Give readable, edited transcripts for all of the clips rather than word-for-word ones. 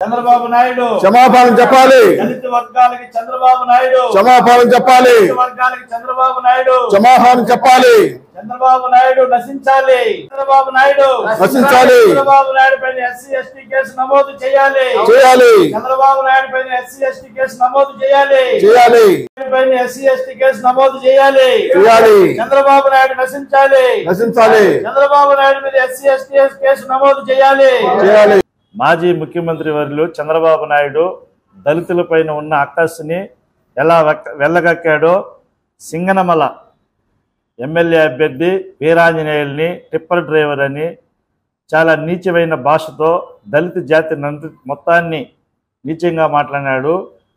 చంద్రబాబు నాయుడు క్షమాపణ చెప్పాలి. దళిత వర్గాలకి చంద్రబాబు నాయుడు క్షమాపణ చెప్పాలి. వర్గాలకి చంద్రబాబు నాయుడు క్షమాపణ చెప్పాలి. చంద్రబాబు నాయుడు నశించాలి. చంద్రబాబు నాయుడు నశించాలి. చంద్రబాబు నాయుడు పైన ఎస్సీ ఎస్టీ కేసు నమోదు చేయాలి. చంద్రబాబు నాయుడు పైన ఎస్సీ ఎస్టీ కేసు నమోదు చేయాలి. పైన ఎస్సీ ఎస్టీ కేసు నమోదు చేయాలి. చంద్రబాబు నాయుడు నశించాలి. చంద్రబాబు నాయుడు మీద ఎస్సీ ఎస్టీ కేసు నమోదు చేయాలి. మాజీ ముఖ్యమంత్రి వర్యులు చంద్రబాబు నాయుడు దళితులపైన ఉన్న అక్కస్సుని ఎలా వెళ్ళగక్కాడో సింగనమల ఎమ్మెల్యే అభ్యర్థి వీరాంజనేయుల్ని టిప్పర్ డ్రైవర్ అని చాలా నీచమైన భాషతో దళిత జాతి మొత్తాన్ని నీచంగా మాట్లాడాడు.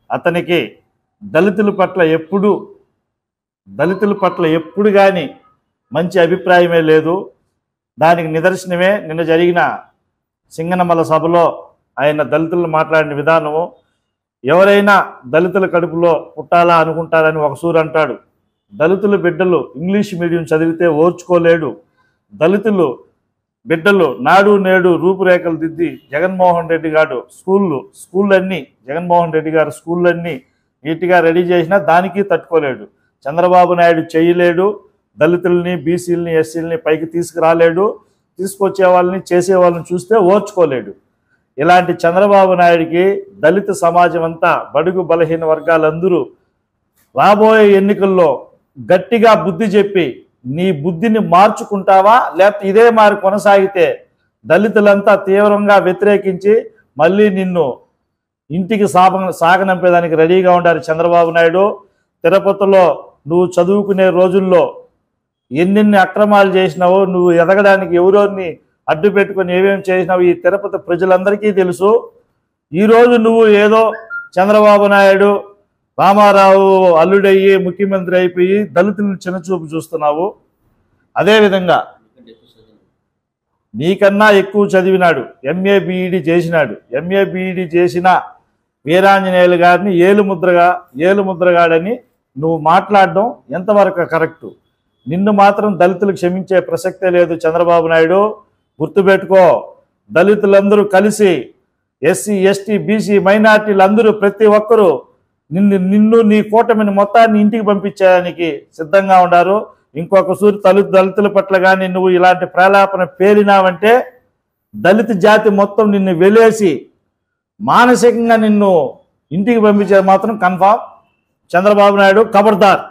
అతనికి దళితుల పట్ల ఎప్పుడు కానీ మంచి అభిప్రాయమే లేదు. దానికి నిదర్శనమే నిన్న జరిగిన సింగనమల సభలో ఆయన దళితులను మాట్లాడిన విధానము. ఎవరైనా దళితుల కడుపులో పుట్టాలా అనుకుంటారని ఒకసూరు అంటాడు. దళితుల బిడ్డలు ఇంగ్లీష్ మీడియం చదివితే ఓర్చుకోలేడు. దళితులు బిడ్డలు నాడు నేడు రూపురేఖలు దిద్ది జగన్మోహన్ రెడ్డి గారు జగన్మోహన్ రెడ్డి గారు స్కూళ్ళన్నీ నీట్గా రెడీ చేసినా దానికి తట్టుకోలేడు. చంద్రబాబు నాయుడు చేయలేడు. దళితుల్ని బీసీలని ఎస్సీలని పైకి తీసుకురాలేడు. తీసుకొచ్చే వాళ్ళని చేసే వాళ్ళని చూస్తే ఓర్చుకోలేడు. ఇలాంటి చంద్రబాబు నాయుడికి దళిత సమాజం అంతా బడుగు బలహీన వర్గాలందరూ రాబోయే ఎన్నికల్లో గట్టిగా బుద్ధి చెప్పి నీ బుద్ధిని మార్చుకుంటావా, లేకపోతే ఇదే మారి కొనసాగితే దళితులంతా తీవ్రంగా వ్యతిరేకించి మళ్ళీ నిన్ను ఇంటికి సాగనంపేదానికి రెడీగా ఉండారు చంద్రబాబు నాయుడు. తిరుపతిలో నువ్వు చదువుకునే రోజుల్లో ఎన్నెన్ని అక్రమాలు చేసినావో, నువ్వు ఎదగడానికి ఎవరోని అడ్డు పెట్టుకొని ఏమేమి చేసినావు ఈ తిరుపతి ప్రజలందరికీ తెలుసు. ఈరోజు నువ్వు ఏదో చంద్రబాబు నాయుడు రామారావు అల్లుడయ్యి ముఖ్యమంత్రి అయిపోయి దళితులను చిన్నచూపు చూస్తున్నావు. అదేవిధంగా నీకన్నా ఎక్కువ చదివినాడు, ఎంఏ బీఈడి చేసినాడు. ఎంఏ బీఈడి చేసిన వీరాంజనేయులు గారిని ఏలుముద్రగాడని నువ్వు మాట్లాడడం ఎంతవరకు కరెక్టు? నిన్ను మాత్రం దళితులు క్షమించే ప్రసక్తే లేదు చంద్రబాబు నాయుడు. గుర్తుపెట్టుకో, దళితులందరూ కలిసి ఎస్సీ ఎస్టీ బీసీ మైనార్టీలందరూ ప్రతి ఒక్కరూ నిన్ను నీ కూటమిని మొత్తాన్ని ఇంటికి పంపించడానికి సిద్ధంగా ఉన్నారు. ఇంకొకసారి దళితుల పట్ల కానీ నువ్వు ఇలాంటి ప్రలాపన పేరినావంటే దళిత జాతి మొత్తం నిన్ను వెలేసి మానసికంగా నిన్ను ఇంటికి పంపించేది మాత్రం కన్ఫామ్. చంద్రబాబు నాయుడు ఖబర్దార్.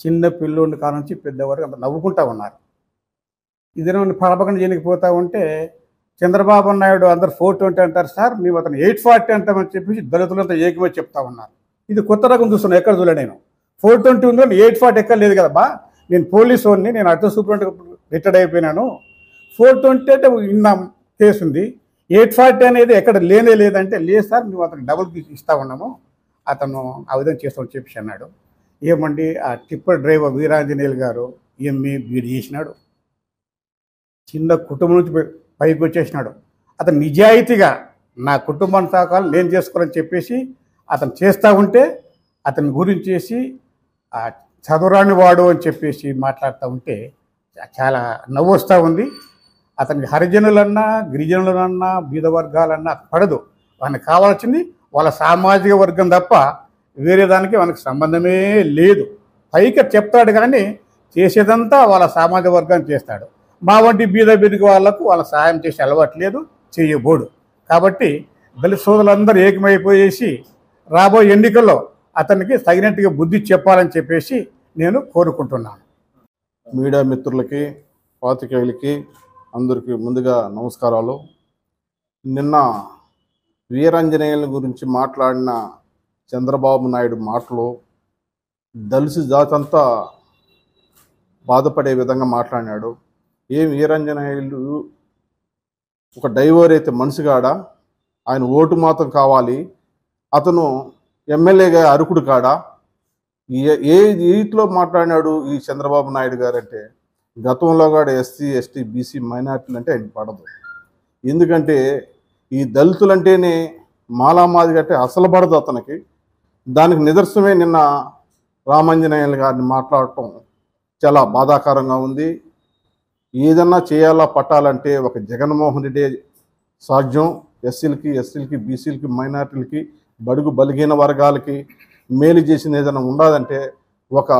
చిన్న పిల్లోని కాడ నుంచి పెద్దవారు అంత నవ్వుకుంటా ఉన్నారు. ఇదే పరపకండ చేయడానికి పోతా ఉంటే చంద్రబాబు నాయుడు అందరు 420 అంటారు సార్, మేము అతను 840 అంటామని చెప్పేసి దళితులంతా ఏకమై చెప్తా ఉన్నారు. ఇది కొత్త రకం చూస్తున్నాను, ఎక్కడ చూడలే నేను. 420 ఉందో 840 ఎక్కడ లేదు కదా బా. నేను పోలీసు వాడిని, నేను అర్థం సూపరింటెండెంట్ రిటైర్డ్ అయిపోయినాను. 420 అంటే ఇన్న కేసు ఉంది, 840 అనేది ఎక్కడ లేనే లేదంటే లేదు సార్ మేము అతను డబుల్ ఇస్తా ఉన్నాము, అతను ఆ విధంగా చేస్తామని చెప్పేసి అన్నాడు. ఏమండి ఆ టిప్పర్ డ్రైవర్ వీరాంజనేయులు గారు ఎంఏ బీఈడి చేసినాడు, చిన్న కుటుంబం నుంచి పైకి వచ్చేసినాడు. అతను నిజాయితీగా నా కుటుంబాన్ని తాకాలి నేను చేసుకోవాలని చెప్పేసి అతను చేస్తూ ఉంటే అతని గురించేసి చదువురాని వాడు అని చెప్పేసి మాట్లాడుతూ ఉంటే చాలా నవ్వు వస్తూ ఉంది. అతనికి హరిజనులన్నా గిరిజనులన్నా బీద వర్గాలన్నా పడదు. వాళ్ళకి కావాల్సింది వాళ్ళ సామాజిక వర్గం తప్ప వేరే దానికి మనకు సంబంధమే లేదు. పైకి చెప్తాడు కానీ చేసేదంతా వాళ్ళ సామాజిక వర్గాన్ని చేస్తాడు. మా వంటి బీద బీదికి వాళ్లకు వాళ్ళ సహాయం చేసే అలవాట్లేదు, చేయబోడు. కాబట్టి దళిత సోదరులందరూ ఏకమైపోయేసి రాబోయే ఎన్నికల్లో అతనికి తగినట్టుగా బుద్ధి చెప్పాలని చెప్పేసి నేను కోరుకుంటున్నాను. మీడియా మిత్రులకి పాత్రికేయులకి అందరికీ ముందుగా నమస్కారాలు. నిన్న వీరాంజనేయుల గురించి మాట్లాడిన చంద్రబాబు నాయుడు మాటలు దళిత జాతంతా బాధపడే విధంగా మాట్లాడినాడు. ఏం వీరాంజనేయులు ఒక డైవర్ అయితే మనిషిగాడా? ఆయన ఓటు మాత్రం కావాలి, అతను ఎమ్మెల్యేగా అరుకుడు కాడా? ఏ ఈట్లో మాట్లాడినాడు ఈ చంద్రబాబు నాయుడు గారు అంటే గతంలో కూడా ఎస్సీ ఎస్టీ బీసీ మైనార్టీలు అంటే ఆయన పడదు. ఎందుకంటే ఈ దళితులంటేనే మాలామాది అంటే అసలు పడదు అతనికి. దానికి నిదర్శనమే నిన్న రామాంజనేయులు గారిని మాట్లాడటం చాలా బాధాకరంగా ఉంది. ఏదన్నా చేయాలా పట్టాలంటే ఒక జగన్మోహన్ రెడ్డి సాధ్యం. ఎస్సీలకి బీసీలకి మైనార్టీలకి బడుగు బలిహీన వర్గాలకి మేలు చేసింది ఏదైనా ఉండదంటే ఒక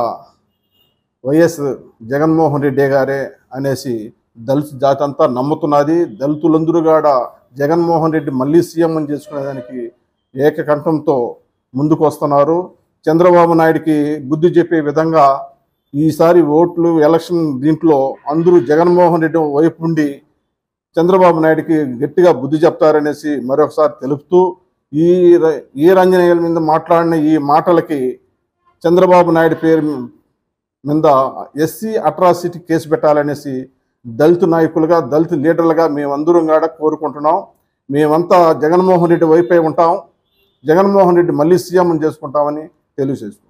వైఎస్ జగన్మోహన్ రెడ్డి గారే అనేసి దళిత జాతి అంతా నమ్ముతున్నది. దళితులందరూ కూడా జగన్మోహన్ రెడ్డి మళ్ళీ సీఎం అని చేసుకునేదానికి ఏకకంఠంతో ముందుకు వస్తున్నారు. చంద్రబాబు నాయుడికి బుద్ధి చెప్పే విధంగా ఈసారి ఓట్లు ఎలక్షన్ దీంట్లో అందరూ జగన్మోహన్ రెడ్డి వైపు ఉండి చంద్రబాబు నాయుడికి గట్టిగా బుద్ధి చెప్తారనేసి మరొకసారి తెలుపుతూ ఈ రంజనయ్యల మీద మాట్లాడిన ఈ మాటలకి చంద్రబాబు నాయుడు పేరు మీద ఎస్సీ అట్రాసిటీ కేసు పెట్టాలనేసి దళిత నాయకులుగా దళిత లీడర్లుగా మేమందరం కూడా కోరుకుంటున్నాం. మేమంతా జగన్మోహన్ రెడ్డి వైపే ఉంటాం. జగన్మోహన్ రెడ్డి మళ్ళీ సీఎం చేసుకుంటామని తెలియజేస్తున్నాం.